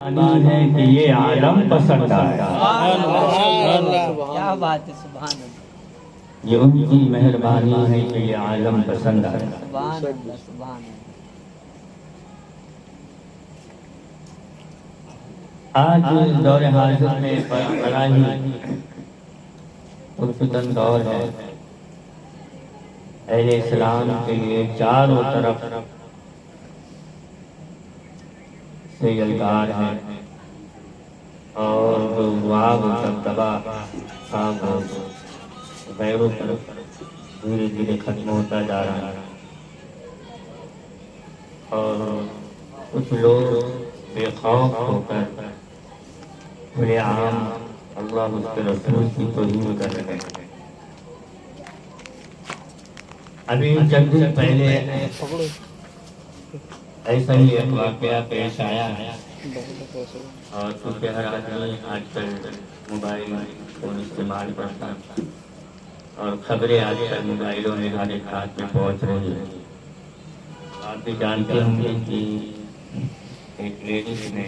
ہے کہ یہ عالم پسند آیا۔ کیا بات ہے، سبحان اللہ، یہ ان کی مہربانی ہے کہ یہ عالم پسند آیا۔ سبحان اللہ، سبحان اللہ۔ آج دور حاضر میں بڑا ہی پرفتن دور ہے۔ اہل اسلام کے لیے چاروں طرف سے یلغار ہے، اور جو واب و دبدبا خام و غیروں پر دھیرے دھیرے ختم ہوتا جا رہا ہے، اور کچھ لوگ بے خوف ہو کر کھلے عام اللہ اس کے رسول کی توہین کر رہے ہیں۔ ابھی چند دن پہلے ایسا ہی ایک واقعہ پیش آیا ہے، اور چونکہ ہر آدمی آج کل موبائل فون استعمال کرتا ہے، اور خبریں آج کل موبائلوں میں ہر ایک ہاتھ میں پہنچ رہی ہیں۔ آپ بھی جانتے ہوں گے کہ ایک لیڈیز نے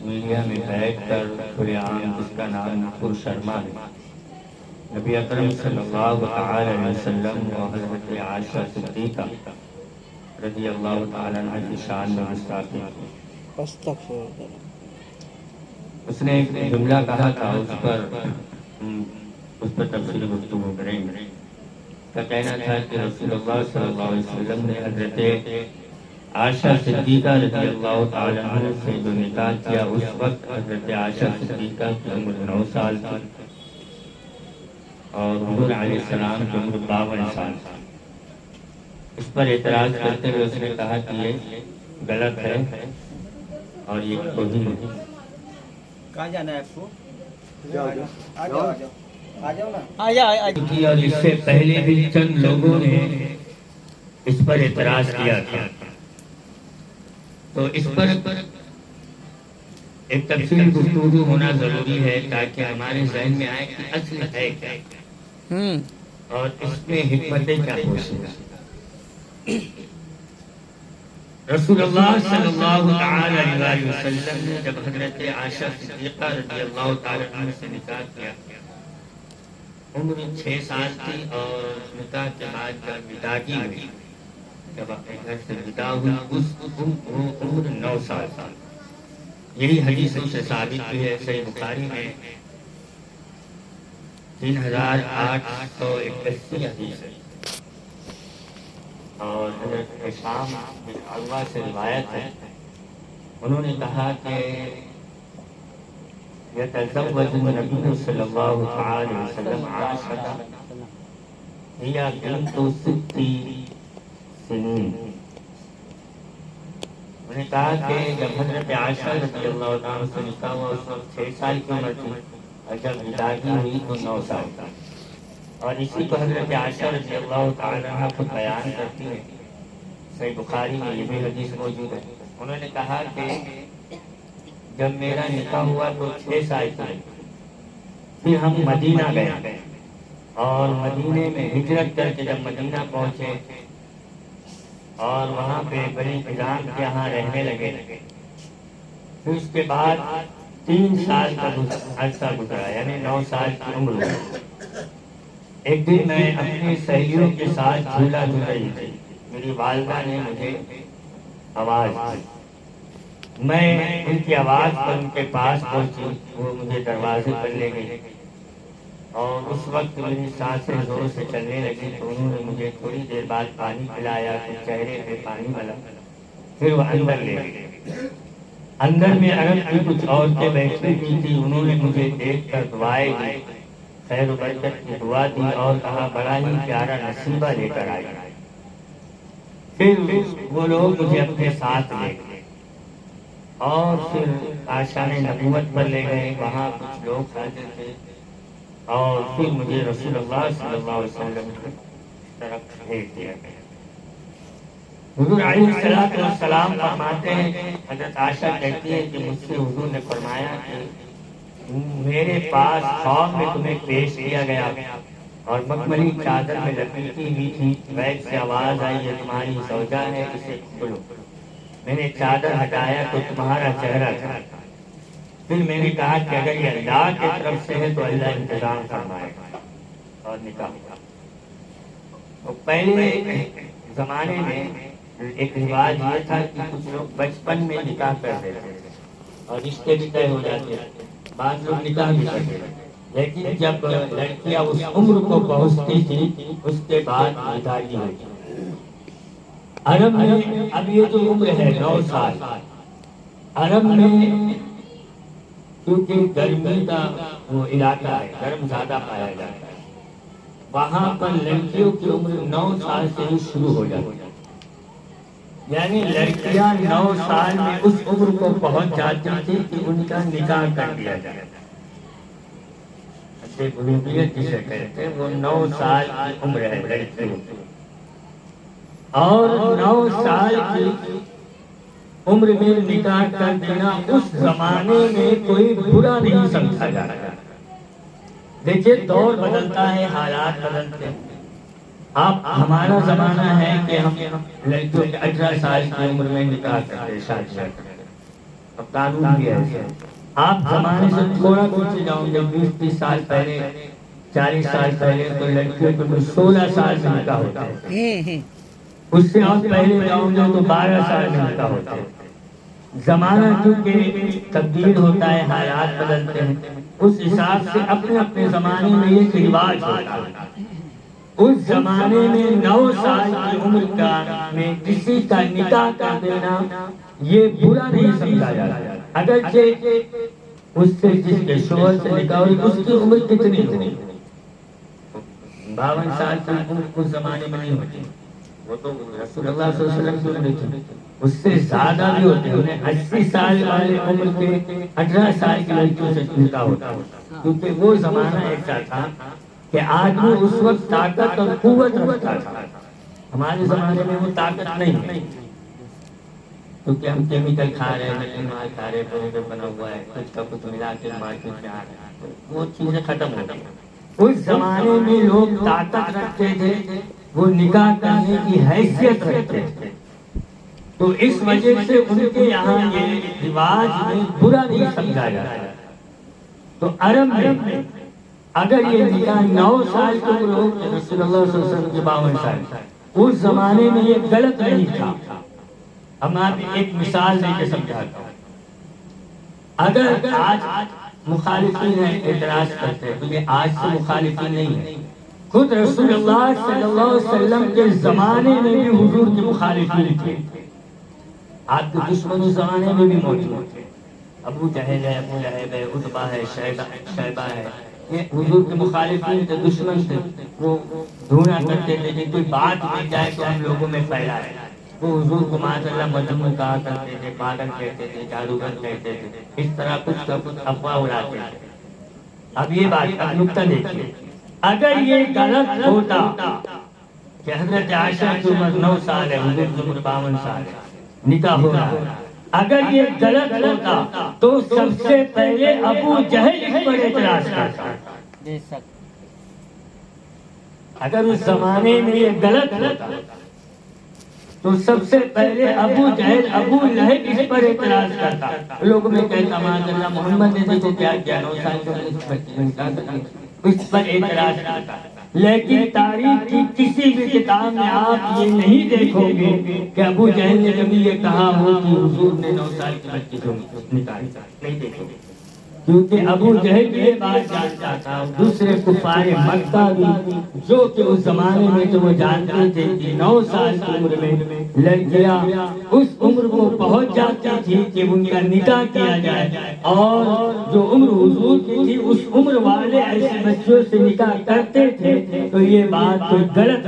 میڈیا میں بیٹھ کر کھلے عام، جس کا نام نپور شرما ہے، نبی اکرم صلی اللہ تعالی علیہ وسلم و حضرت عائشہ صدیقہ رضی اللہ تعالی عنہ کی شان میں گستاخی کی۔ اس نے ایک جملہ کہا تھا، اس پر تفصیلی گفتگو کریں گے۔ کا کہنا تھا کہ رسول اللہ صلی اللہ علیہ وسلم نے حضرت عائشہ صدیقہ رضی اللہ تعالی عنہ سے جو نکاح کیا، اس وقت حضرت عائشہ صدیقہ کی عمر 9 سال تھی، اور حضور علیہ السلام کی عمر 52 سال تھی۔ اس پر اعتراض کرتے ہوئے اس نے کہا کہ یہ غلط ہے اور یہ توہین ہے۔ کہاں جانا ہے آپ کو؟ اور اس سے پہلے بھی چند لوگوں نے اس پر اعتراض کیا تھا، تو اس پر ایک تفصیلی گفتگو ہونا ضروری ہے تاکہ ہمارے ذہن میں آئے کہ اصل ہے کیا، اور اس میں حکمتیں کیا پوشیدہ۔ رسول اللہ صلی اللہ تعالی علیہ وسلم نے جب حضرت عائشہ صدیقہ رضی اللہ تعالی عنہ سے نکاح کیا، عمر 6 سال تھی، اور نکاح کے بعد جب وداعی ہوئی، جب اپنے گھر سے ودا ہوئی، اس عمر 9 سال تھی۔ یہی حدیثوں سے ثابت بھی ہے، صحیح بخاری میں 3881 حدیث ہے، اور حضرت شام بن عروہ سے روایت ہے، انہوں نے کہا کہ يتزوج النبي صلی اللہ علیہ وسلم عائشہ هي بنت 6 سنين۔ انہوں نے کہا کہ جب حضرت عائشہ رضی اللہ عنہ سے نکاح ہوا، اس وقت 6 سال کی عمر تھی، اور جب وداعی ہوئی تو 9 سال تھا، اور اسی کو حضرت عائشہ رضی اللہ تعالی عنہ خود بیان کرتی ہے، صحیح بخاری میں یہ بھی حدیث موجود ہے۔ انہوں نے کہا کہ جب میرا نکاح ہوا تو 6 سال کی، پھر ہم مدینہ گئے، اور مدینے میں ہجرت کر کے جب مدینہ پہنچے اور وہاں پہ بنی حجام کے یہاں رہنے لگے، پھر اس کے بعد 3 سال کا عرصہ گزرا، یعنی 9 سال کی عمر ہوئی۔ ایک دن میں اپنی سہیلیوں کے ساتھ جھولا جھول رہی تھی، میری والدہ نے مجھے آواز دی، میں ان کی آواز پر ان کے پاس پہنچی، وہ مجھے دروازے پر لے گئی، اور اس وقت میری سانسیں زور سے چلنے لگی، تو انہوں نے مجھے تھوڑی دیر بعد پانی پلایا، پھر چہرے پہ پانی ملا، پھر وہ اندر لے گئی۔ اندر میں عرب کی کچھ عورتیں بیٹھی ہوئی تھی، انہوں نے مجھے دیکھ کر دعائیں دی، خیر و برکت کی دعا دی، اور کہا بڑا ہی پیارا نصیبہ لے کر آئی۔ پھر وہ لوگ مجھے اپنے ساتھ لے گئے، اور پھر عائشہ نے نبوت پر لے گئے، وہاں کچھ لوگ حاضر تھے، اور پھر مجھے رسول اللہ صلی اللہ علیہ وسلم کی طرف بھیج دیا گیا۔ حضور علیہ السلام فرماتے ہیں، حضرت عائشہ کہتی ہے کہ مجھ سے حضور نے فرمایا کہ میرے پاس خواب میں تمہیں پیش کیا گیا، اور مخملی چادر میں لپیٹی ہوئی تھی، بیگ سے آواز آئی، یہ تمہاری زوجہ ہے، اسے کھولو۔ میں نے چادر ہٹایا تو تمہارا چہرہ تھا. پھر میں نے کہا کہ اگر یہ اللہ کی طرف سے ہے تو اللہ انتظام فرمائے گا اور نکاح ہوگا. تو پہلے زمانے میں ایک رواج یہ تھا کہ کچھ لوگ بچپن میں نکاح کر دیتے تھے اور رشتے بھی طے ہو جاتے تھے. بعض لوگ نکاح بھی کرتے تھے. لیکن جب لڑکیاں اس عمر کو پہنچتی تھی اس کے بعد نکاحی ہوتی. عرب میں اب یہ جو عمر ہے 9 سال، عرب میں کیونکہ گرمی کا وہ علاقہ ہے، گرم زیادہ پایا جاتا ہے، وہاں پر لڑکیوں کی عمر 9 سال سے ہی شروع ہو جاتی ہے. یعنی لڑکیاں 9 سال میں اس عمر کو پہنچ جاتی تھی کہ ان کا نکاح کر دیا جائے. بلوغیت جسے کہتے ہیں وہ 9 سال کی عمر ہے لڑکیوں کی. اور 9 سال کی عمر میں نکاح کر دینا اس زمانے میں کوئی برا نہیں سمجھا جاتا. دیکھیے دور بدلتا ہے، حالات بدلتے ہیں. اب ہمارا زمانہ ہے کہ ہم لڑکیوں کے 18 سال کی عمر میں نکاح کرتے، شادی کرتے. اب قانون بھی ایسے ہے. آپ زمانے سے تھوڑا پیچھے جاؤں گے 20-30 سال پہلے، 40 سال پہلے تو لڑکیوں کو 16 سال میں نکاح ہوتا ہے. اس سے اور پہلے جاؤں گے تو 12 سال میں نکاح ہوتا ہے. زمانہ کیونکہ تبدیل ہوتا ہے، حالات بدلتے ہیں، اس حساب سے اپنے اپنے زمانے میں یہ رواج ہوتا ہے. اس زمانے میں 9 سال کی عمر کا میں کسی کا نکاح کر دینا یہ برا نہیں سمجھا جاتا. اگرچہ اس سے جس کے شوہر سے نکاح ہوئی اس کی عمر کتنی ہو، 52 سال کی عمر اس زمانے میں نہیں ہوتی. وہ تو رسول اللہ صلی اللہ علیہ وسلم کی عمر تھی، اس سے زیادہ بھی ہوتے. انہیں 80 سال والے عمر کے 18 سال کی لڑکیوں سے نکاح ہوتا، کیونکہ وہ زمانہ ایسا تھا کہ آدمی اس وقت طاقت اور قوت رکھتا تھا. ہمارے زمانے میں وہ طاقت نہیں ہے کیونکہ ہم کیمیکل کھا رہے ہیں، نقلی مال کھا رہے ہیں، پودے بنا ہوا ہے، کچھ کا کچھ ملا کے مارکیٹ میں آ رہا ہے، وہ چیزیں ختم ہو گئی. اس زمانے میں لوگ طاقت رکھتے تھے، وہ نکاح کرنے کی حیثیت رکھتے تھے. تو اس وجہ سے ان کے یہاں یہ رواج میں برا نہیں سمجھا جاتا. تو عرب میں اگر یہ نکاح 9 سال کے لوگ رسول اللہ صلی اللہ علیہ وسلم کے 52 سال، اس زمانے میں یہ غلط نہیں تھا. ہم آپ ایک مثال دے کے سمجھاتا ہوں. اگر آج مخالفین اعتراض کرتے ہیں تو یہ آج سے مخالفین نہیں ہے، خود رسول اللہ صلی اللہ علیہ وسلم کے زمانے میں بھی حضور کے مخالفین تھے. آپ کے دشمن اس زمانے میں بھی موجود تھے. ابو جہل ہے، ابو لہب ہے، عتبہ ہے، شیبہ ہے، یہ حضور کے مخالفین تھے، دشمن تھے. وہ ڈھونڈا کرتے تھے کہ کوئی بات مل جائے تو ہم لوگوں میں پھیلائے. وہ حضور کو معاذ اللہ مجنون کہا کرتے تھے، پاگل کہتے تھے، جادوگر کہتے تھے، اس طرح کچھ کا کچھ افواہ اڑاتے تھے. اب یہ بات اب نکتہ دیکھیے، اگر یہ غلط ہوتا کہ حضرت عائشہ کی عمر 9 سال ہے، حضور کی عمر 52 سال ہے، نکاح ہو رہا ہے، اگر یہ غلط ہوتا تو سب سے پہلے ابو جہل اس پر اعتراض کرتا. اگر اس زمانے میں یہ غلط ہوتا تو سب سے پہلے ابو جہل، ابو لہب اس پر اعتراض کرتا. لوگوں میں کہتا معاذ اللہ محمد نے دیکھو کیا کیا، 9 سال کا اس پر اعتراض کرتا. لیکن تاریخ کی کسی بھی کتاب میں آپ یہ نہیں دیکھو گے کہ ابو جہل نے کبھی یہ کہا ہو کہ حضور نے 9 سال کی بچی کو نکالی. نہیں دیکھو گے، کیونکہ ابو جہل یہ بات جانتا تھا، دوسرے کفار مکہ بھی جو کہ اس زمانے میں تو وہ جانتے تھے کہ 9 سال کی عمر میں لڑکیاں اس عمر کو پہنچ جاتی تھی کہ ان کا نکاح کیا جائے، اور جو عمر حضور کی تھی اس عمر والے ایسے بچوں سے نکاح کرتے تھے. تو یہ بات تو غلط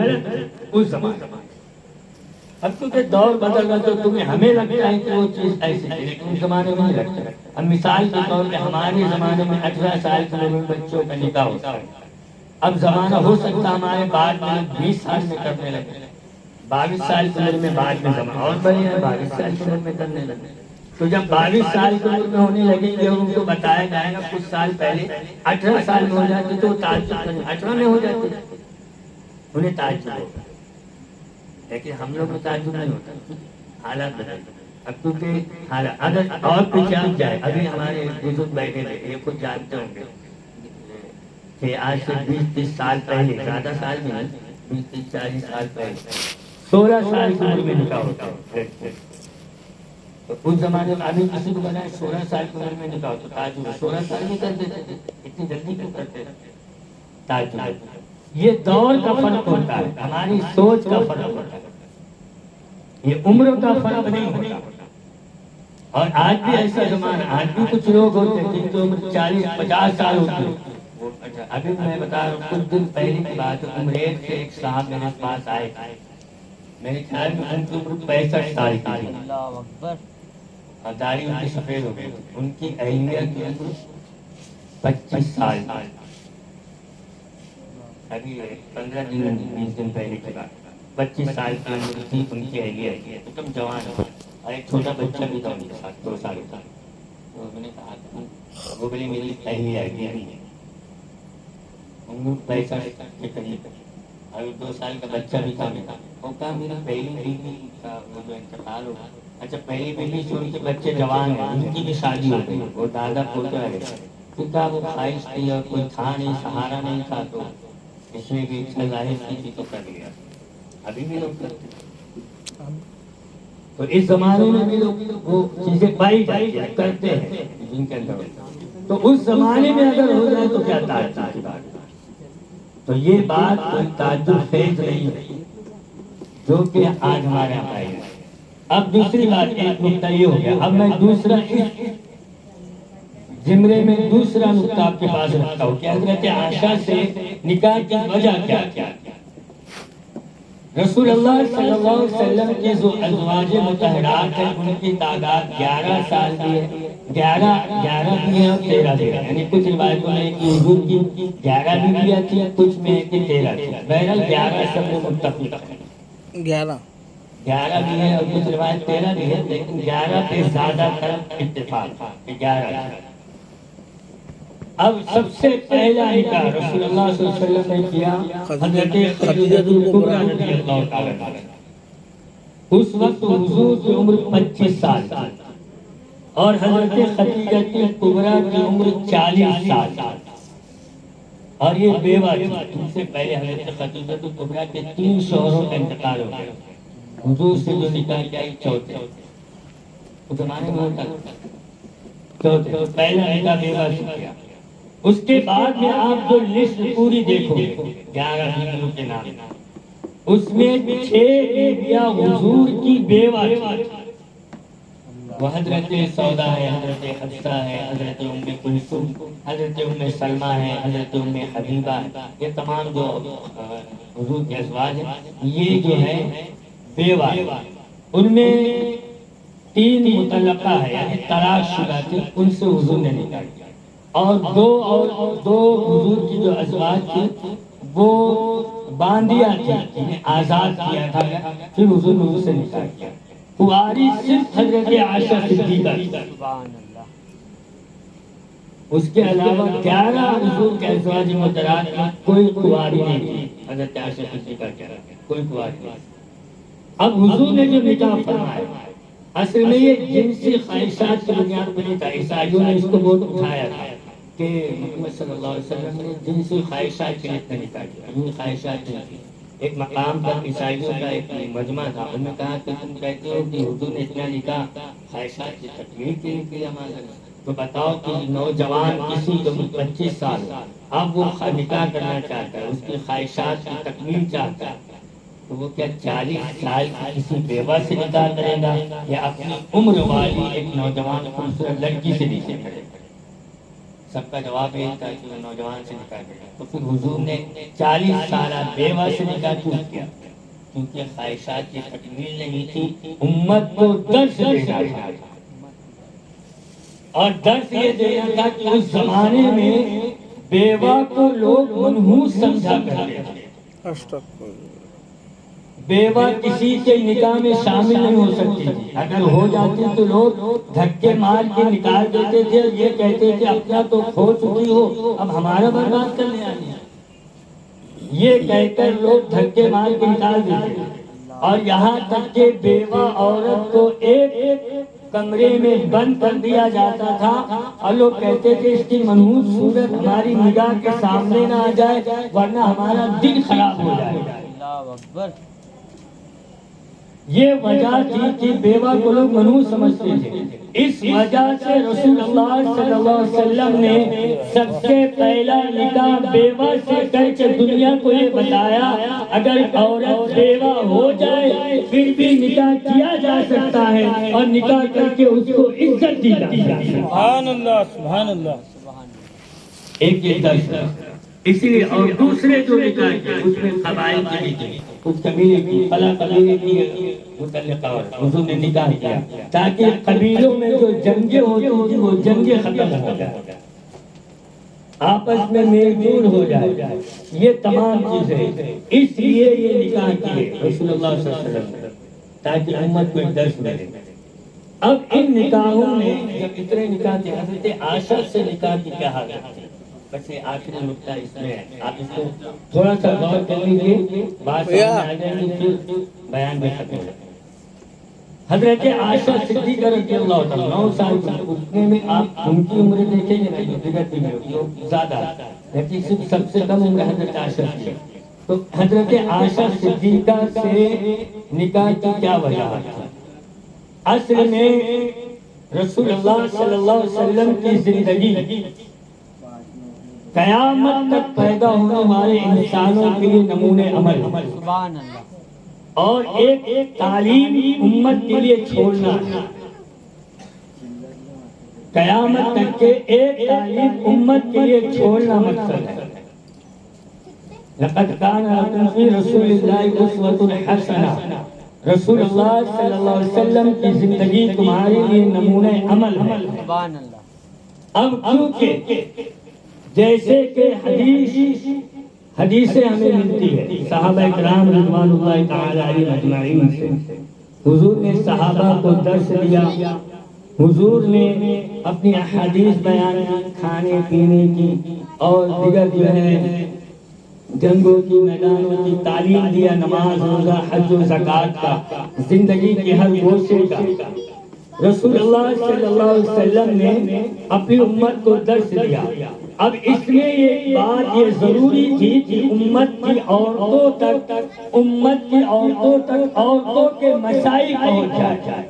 اس زمانے. اب کیونکہ دور بدل گیا تو تمہیں ہمیں لگتا ہے کہ وہ چیز ایسی ہے، لیکن اس زمانے میں نہیں لگتا. اب مثال کے طور پہ ہمارے زمانے میں 18 سال کی عمر میں بچوں کا نکاح ہوتا ہے. اب زمانہ ہو سکتا ہمارے بعد میں 20 سال میں کرنے لگے، 22 سال کی عمر میں بعد میں زمانہ اور بڑے ہیں 22 سال کی عمر میں کرنے لگے. تو جب 22 سال کی عمر میں ہونے لگیں گے ان کو بتایا جائے گا کچھ سال پہلے 18 سال میں ہو جاتے تو تعجب کریں، 18 میں ہو جاتے انہیں تعجب ہوگا. لیکن ہم لوگ کو تعجب نہیں ہوتا، حالات بدل. اب کیونکہ اگر اور کچھ جان جائے، ابھی ہمارے بزرگ بیٹھے تھے، یہ کچھ جانتے ہوں گے کہ آج سے 20-30 سال پہلے، زیادہ سال میں نہیں، 20-30-40 سال پہلے 16 سال کی عمر میں نکاح ہوتا ہے. تو اس زمانے میں ابھی کسی کو بنائے 16 سال کی عمر میں نکاح ہوتا، تعجب 16 سال میں کر دیتے تھے، اتنی جلدی کیوں کرتے تھے؟ تعجب. یہ دور کا فرق ہوتا ہے، ہماری سوچ کا فرق ہوتا ہے، یہ عمر کا فرق نہیں ہوتا. اور آج بھی ایسا زمانہ، آج بھی کچھ لوگ ہوتے ہیں جن کی عمر 40-50 سال ہوتی ہے. ابھی میں بتا رہا ہوں، کچھ دن پہلے کی بات ہے، عمرین سے ایک صاحب میرے پاس آئے، میرے خیال میں ان کی عمر 65 سال کی تھی، اللہ اکبر. اور داڑھی ان کی سفید ہو گئی. ان کی اہلیہ کی عمر 25 سال. ابھی 15 دن 20 دن پہلے کی بات، 25 سال کی عمر تھی ان کی اہلیہ کی، ایک دم جوان. اور ایک چھوٹا بچہ بھی تھا ان کے ساتھ، 2 سال کا. تو میں نے کہا وہ بولے میری اہلیہ ہے، عمر 65 کے قریب، اور 2 سال کا بچہ بھی تھا میرا. وہ کہا میری پہلی بیوی کا وہ جو انتقال ہوا. اچھا پہلی بیوی سے ان کے بچے جوان ہیں، ان کی بھی شادی ہو گئی، وہ دادا پوتا ہے. پھر کہا وہ خواہش تھی اور کوئی تھا نہیں، سہارا نہیں تھا، تو اس نے بھی اچھا ظاہر کی تھی تو کر لیا. ابھی بھی لوگ کرتے ہیں. تو اس زمانے میں بھی لوگ وہ چیزیں پائی جاتی ہیں، کرتے ہیں جن کے اندر. تو اس زمانے میں اگر ہو جائے تو کیا تعجب کی بات. تو یہ بات کوئی تعجب خیز نہیں ہے جو کہ آج ہمارے یہاں پائی ہے. اب دوسری بات، ایک نقطہ یہ ہو گیا. اب میں دوسرا اس زمرے میں دوسرا نقطہ آپ کے پاس رکھتا ہوں کہ حضرت عائشہ سے نکاح کی وجہ کیا کیا. رسول اللہ صلی اللہ علیہ وسلم کے جو ازواج مطہرات ہیں ان کی تعداد 11 سال کی ہے، 11 بھی ہیں اور 13 بھی ہیں. یعنی کچھ روایتوں میں کہ حضور کی 11 بیویاں تھیں، کچھ میں کہ 13 تھیں. بہرحال 11 سب میں متفق ہیں. 11 بھی ہیں اور کچھ روایت 13 بھی ہے، لیکن 11 پہ زیادہ تر اتفاق کہ 11 ہیں. اب سب سے پہلا نکاح رسول اللہ صلی اللہ علیہ وسلم نے کیا حضرت خدیجہ کبریٰ رضی اللہ تعالیٰ عنہا. اس وقت حضور کی عمر 25 سال اور حضرت خدیجہ کبریٰ کی عمر 40 سال. اور یہ بیوہ تھی. ان سے پہلے حضرت خدیجہ کبریٰ کے 3 شوہروں کا انتقال ہو گیا. حضور سے جو نکاح کیا چوتھے اس زمانے میں ہوتا چوتھے. پہلا نکاح بیوہ سے کیا. اس کے بعد میں آپ جو لسٹ پوری دیکھو گے 11 بیویوں کے نام، اس میں 6 بیویاں حضور کی بیوہ تھیں. وہ حضرت سودا ہے، حضرت حفصہ ہے، حضرت ام کلثوم، حضرت ام سلمہ ہے، حضرت ام حبیبہ ہے. یہ تمام جو حضور کے ازواج ہیں یہ جو ہے بیوہ. ان میں 3 مطلقہ ہے یعنی طلاق شدہ تھی، ان سے حضور نے نکاح کیا. اور دو حضور کی جو ازواج تھی وہ باندیا تھی، انہیں آزاد کیا تھا. پھر حضور نے ان سے نکاح کیا. کنواری صرف حضرت عائشہ صدیقہ تھی. اس کے علاوہ 11 حضور کے ازواج مطہرات میں کوئی کنواری نہیں تھی. حضرت عائشہ صدیقہ کیا کوئی کنواری نہیں. اب حضور نے جو نکاح فرمایا اصل میں یہ جنسی خواہشات کی بنیاد پر نہیں تھا. عیسائیوں نے اس کو بہت اٹھایا تھا کہ محمد صلی اللہ علیہ وسلم نے جنسی خواہشات کے لیے نکاح کیا. یہ خواہشات نہیں تھی. ایک مقام پر عیسائیوں کا ایک مجمع تھا، انہوں نے کہا کہ تم کہتے ہو کہ حضور نے اتنا نکاح خواہشات کی تکمیل کے لیے کیا ہمارا، تو بتاؤ کہ نوجوان کسی کو 25 سال اب وہ نکاح کرنا چاہتا ہے، اس کی خواہشات کی تکمیل چاہتا ہے، تو وہ کیا 40 سال کی کسی بیوہ سے نکاح کرے گا یا اپنی عمر والی ایک نوجوان خوبصورت لڑکی سے نکاح کرے گا؟ سب کا جواب یہ تھا کہ وہ نوجوان سے نکاح کرے گا. تو پھر حضور نے 40 سالہ بیوہ سے نکاح کیوں کیا؟ کیونکہ خواہشات کی تکمیل نہیں تھی، امت کو درس دینا تھا. اور درس یہ دینا تھا کہ اس زمانے میں بیوہ کو لوگ منحوس سمجھا کرتے تھے. بیوہ کسی کے نکاح میں شامل نہیں ہو سکتی تھی. اگر ہو جاتی تو لوگ دھکے مار کے نکال دیتے تھے، یہ کہتے تھے اپنا تو کھو چکی ہو اب ہمارا برباد کرنے آئی ہے. یہ کہہ کر لوگ دھکے مار کے نکال دیتے تھے. اور یہاں تک کہ بیوہ عورت کو ایک کمرے میں بند کر دیا جاتا تھا اور لوگ کہتے تھے اس کی منحوس صورت ہماری نگاہ کے سامنے نہ آ جائے ورنہ ہمارا دل خراب ہو جائے. اللہ اکبر. یہ وجہ تھی کہ بیوہ کو لوگ منحوس سمجھتے تھے. اس وجہ سے رسول اللہ صلی اللہ علیہ وسلم نے سب سے پہلا نکاح بیوہ سے کر کے دنیا کو یہ بتایا اگر عورت بیوہ ہو جائے پھر بھی نکاح کیا جا سکتا ہے اور نکاح کر کے اس کو عزت دی جاتی ہے. سبحان اللہ سبحان اللہ. ایک یہ درس ہے. اسی لیے اور دوسرے جو نکاح کے اس میں قبائل کے لیے اس قبیلے کی فلاں قبیلے کی متعلقہ حضور نے نکاح کیا تاکہ قبیلوں میں جو جنگیں ہوتی تھیں وہ جنگیں ختم ہو جائیں آپس میں میل جول ہو جائے. یہ تمام چیزیں اس لیے یہ نکاح کیے رسول اللہ صلی اللہ علیہ وسلم نے تاکہ امت کو ایک درس ملے. اب ان نکاحوں میں جب اتنے نکاح تھے حضرت عائشہ سے نکاح کی کیا حالت تھی بس یہ آخری نقطہ اس میں ہے. آپ اس کو تھوڑا سا غور کر لیجیے بات سمجھ آ جائے گی پھر بیان میں ختم ہو جائے. حضرت عائشہ صدیقہ رضی اللہ تعالیٰ 9 سال کی اتنے میں آپ ان کی عمر دیکھیں گے نہیں بگڑتی میں زیادہ لیکن سب سے کم عمر حضرت عائشہ کی. تو حضرت عائشہ صدیقہ سے نکاح کی کیا وجہ ہے؟ اصل میں رسول اللہ صلی اللہ علیہ وسلم کی زندگی قیامت تک پیدا ہونے والے انسانوں کے لیے نمونے عمل سبحان اللہ. اور ایک تعلیم امت کے لیے چھوڑنا قیامت تک کے ایک تعلیم امت کے لیے چھوڑنا مقصد ہے. لقد كان لكم في رسول الله اسوة حسنة. رسول اللہ صلی اللہ علیہ وسلم کی زندگی تمہارے لیے نمونہ عمل ہے. سبحان اللہ. اب کیونکہ جیسے کہ حدیثیں ہمیں ملتی ہے صحابہ کرام رضوان اللہ تعالی علیہم اجمعین سے حضور نے صحابہ کو درس دیا. حضور نے اپنی احادیث بیان کی کھانے پینے کی اور دیگر جو ہے جنگوں کی میدانوں کی تعلیم دیا نماز روزہ حج و زکوٰۃ کا زندگی کے ہر گوشے کا. رسول اللہ صلی اللہ علیہ وسلم نے اپنی امت کو درس دیا. اب اس میں یہ بات یہ ضروری تھی کہ امت کی عورتوں تک عورتوں کے مسائل پہنچ جائے.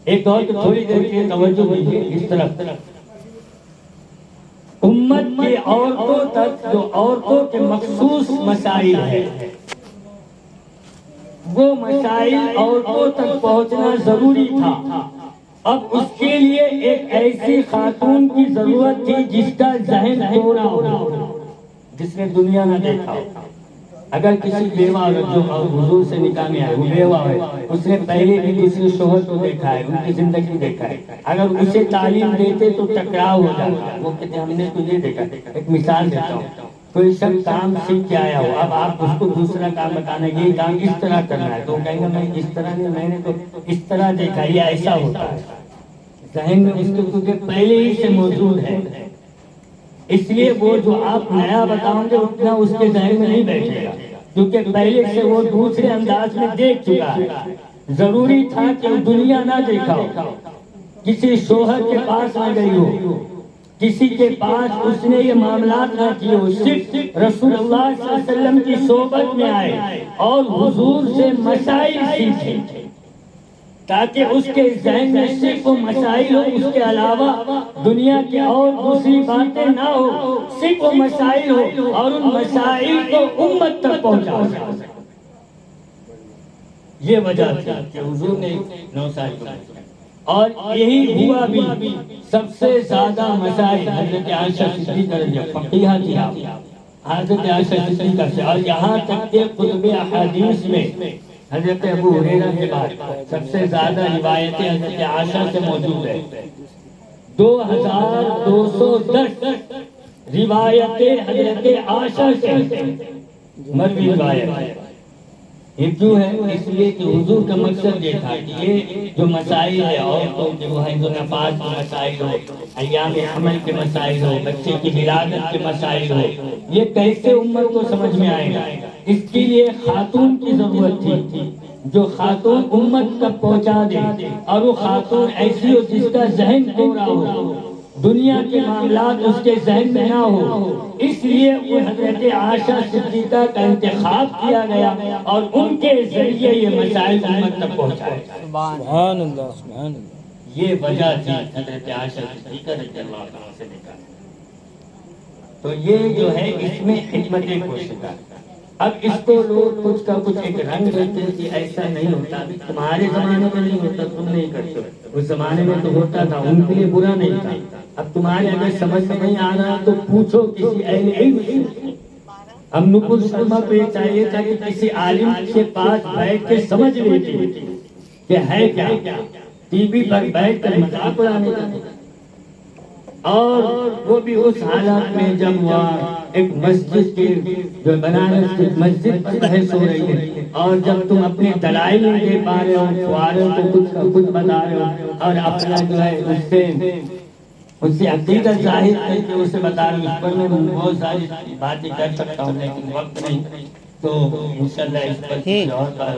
ایک اور تھوڑی دیر کی توجہ دیجیے اس طرف. امت کی عورتوں تک جو عورتوں کے مخصوص مسائل ہیں وہ مسائل عورتوں تک پہنچنا ضروری تھا. اب اس کے لیے ایک ایسی خاتون کی ضرورت تھی جس کا ذہن توڑا ہو جس نے دنیا نہ دیکھا ہو. اگر کسی بیوہ عورت جو حضور سے نکاح میں آئے وہ بیوہ ہے اس نے پہلے بھی دوسرے شوہر کو دیکھا ہے ان کی زندگی دیکھا ہے اگر اسے تعلیم دیتے تو ٹکراؤ ہو جاتا. وہ کہتے ہم نے تو یہ دیکھا. ایک مثال دیتا ہوں کوئی شخص کام سیکھ کے آیا ہو اب آپ اس کو دوسرا کام بتانا یہ کام اس طرح کرنا ہے تو وہ کہیں گے میں اس طرح نہیں میں نے تو اس طرح دیکھا یہ ایسا ہوتا ہے. ذہن میں اس کو کیونکہ پہلے ہی سے موجود ہے اس لیے وہ جو آپ نیا بتاؤں گے اتنا اس کے ذہن میں نہیں بیٹھے گا کیونکہ پہلے سے وہ دوسرے انداز میں دیکھ چکا ہے. ضروری تھا کہ دنیا نہ دیکھا ہو کسی شوہر کے پاس نہ گئی ہو کسی کے پاس اس نے یہ معاملات نہ کیے ہو صرف رسول اللہ صلی اللہ علیہ وسلم کی صحبت میں آئے اور حضور سے مسائل سیکھے تاکہ اس کے ذہن میں صرف وہ مسائل ہو اس کے علاوہ دنیا کی اور دوسری باتیں نہ ہو صرف وہ مسائل ہو اور ان مسائل کو امت تک پہنچا سکے. یہ وجہ تھی کہ حضور نے 9 سال کا اور یہی ہوا بھی. سب سے زیادہ مسائل حضرت عائشہ صدیقہ رضی اللہ فقیہہ تھی حضرت عائشہ صدیقہ سے اور یہاں تک کہ کتب احادیث میں حضرت ابو ہریرہ کے بعد سب سے زیادہ روایتیں حضرت عائشہ سے موجود ہیں. 2210 روایتیں حضرت عائشہ سے مروی روایت. یہ کیوں ہے اس لیے کہ حضور کا مقصد یہ تھا کہ یہ جو مسائل ہے عورتوں کے وہ حیض و نفاس کے مسائل ہو ایام حمل کے مسائل ہو بچے کی ولادت کے مسائل ہو یہ کیسے امت کو سمجھ میں آئے گا اس کے لیے خاتون کی ضرورت تھی جو خاتون امت تک پہنچا دے، اور وہ خاتون ایسی ہو جس کا ذہن گورا ہو، دنیا کے معاملات اس کے ذہن میں نہ ہو، اس لیے وہ حضرت عائشہ صدیقہ کا انتخاب کیا گیا اور ان کے ذریعے یہ مسائل امت تک پہنچائے۔ سبحان اللہ سبحان اللہ۔ یہ وجہ تھی حضرت عائشہ صدیقہ رضی اللہ عنہا سے نکاح۔ تو یہ جو ہے اس میں حکمت کوشش۔ اب اس کو لوگ کچھ کا کچھ ایک رنگ دیتے ہیں کہ ایسا نہیں ہوتا، تمہارے زمانے میں نہیں ہوتا، تم نہیں کرتے، اس زمانے میں تو ہوتا تھا، ان کے لیے برا نہیں تھا۔ اب تمہارے اگر سمجھ میں نہیں آ رہا تو پوچھو کسی اہل علم سے۔ ہم نقل سلمہ پہ چاہیے تھا کہ کسی عالم کے پاس بیٹھ کے سمجھ لیتے کہ ہے کیا، ٹی وی پر بیٹھ کر مذاق اڑانے کا۔ اور وہ بھی اس حالات میں جب وہ ایک مسجد کی جو بنارس کی مسجد پر بحث ہو رہی ہے، اور جب تم اپنے دلائل نہیں دے پا رہے ہو، فواروں کو کچھ کا کچھ بتا رہے ہو، اور اپنا جو ہے اس سے عقیدت ظاہر کر کے اسے بتا رہے ہو، اس پر میں بہت ساری باتیں کر سکتا ہوں لیکن وقت نہیں، تو انشاءاللہ اس پر کسی اور بار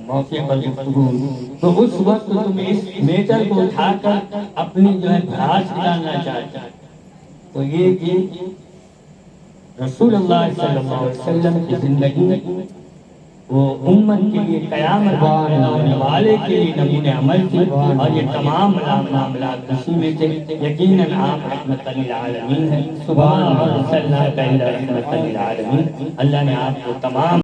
موقع پر گفتگو ہوگی۔ تو اس وقت تم اس میٹر کو اٹھا کر اپنی جو ہے بھاس ڈالنا چاہتے ہیں، تو یہ کہ رسول اللہ صلی اللہ علیہ وسلم کی زندگی وہ امت کے لیے قیامت ہونے والے کے لیے نمونۂ عمل تھی، اور یہ تمام معاملات اسی میں تھے۔ یقیناً آپ رحمت للعالمین ہیں، سبحان اللہ صلی اللہ علیہ وسلم رحمت للعالمین۔ اللہ نے آپ کو تمام